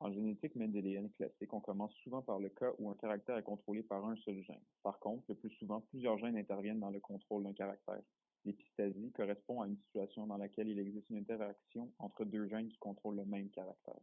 En génétique mendélienne classique, on commence souvent par le cas où un caractère est contrôlé par un seul gène. Par contre, le plus souvent, plusieurs gènes interviennent dans le contrôle d'un caractère. L'épistasie correspond à une situation dans laquelle il existe une interaction entre deux gènes qui contrôlent le même caractère.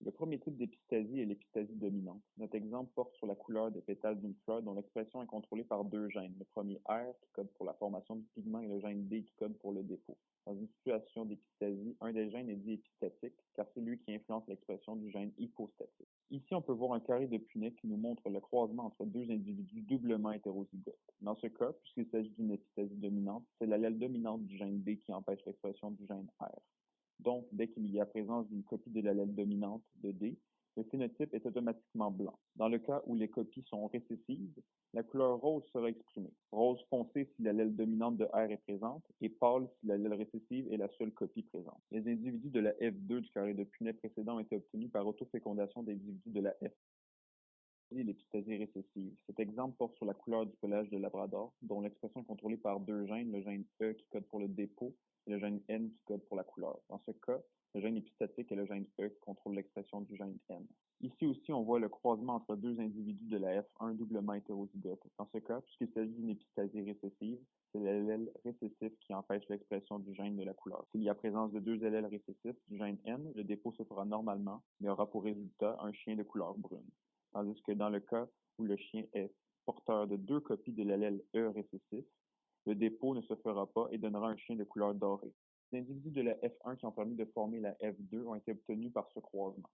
Le premier type d'épistasie est l'épistasie dominante. Notre exemple porte sur la couleur des pétales d'une fleur dont l'expression est contrôlée par deux gènes. Le premier R qui code pour la formation du pigment et le gène D qui code pour le dépôt. Dans une situation d'épistasie, un des gènes est dit épistatique car c'est lui qui influence l'expression du gène hypostatique. Ici, on peut voir un carré de Punnett qui nous montre le croisement entre deux individus doublement hétérozygotes. Dans ce cas, puisqu'il s'agit d'une épistasie dominante, c'est l'allèle dominante du gène D qui empêche l'expression du gène R. Donc, dès qu'il y a présence d'une copie de l'allèle dominante de D, le phénotype est automatiquement blanc. Dans le cas où les copies sont récessives, la couleur rose sera exprimée. Rose foncé si l'allèle dominante de R est présente et pâle si l'allèle récessive est la seule copie présente. Les individus de la F2 du carré de Punnett précédent ont été obtenus par autofécondation d'individus de la F et l'épistasie récessive. Cet exemple porte sur la couleur du pelage de Labrador, dont l'expression est contrôlée par deux gènes, le gène E qui code pour le dépôt et le gène N qui code pour la couleur. Dans ce cas, le gène épistatique est le gène E qui contrôle l'expression du gène N. Ici aussi, on voit le croisement entre deux individus de la F1 doublement hétérozygote. Dans ce cas, puisqu'il s'agit d'une épistasie récessive, c'est l'allèle récessif qui empêche l'expression du gène de la couleur. S'il y a présence de deux allèles récessifs du gène N, le dépôt se fera normalement, mais aura pour résultat un chien de couleur brune. Tandis que dans le cas où le chien est porteur de deux copies de l'allèle E récessif, le dépôt ne se fera pas et donnera un chien de couleur dorée. Les individus de la F1 qui ont permis de former la F2 ont été obtenus par ce croisement.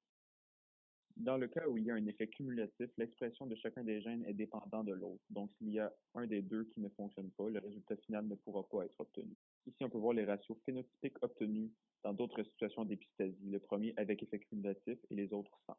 Dans le cas où il y a un effet cumulatif, l'expression de chacun des gènes est dépendant de l'autre. Donc, s'il y a un des deux qui ne fonctionne pas, le résultat final ne pourra pas être obtenu. Ici, on peut voir les ratios phénotypiques obtenus dans d'autres situations d'épistasie, le premier avec effet cumulatif et les autres sans.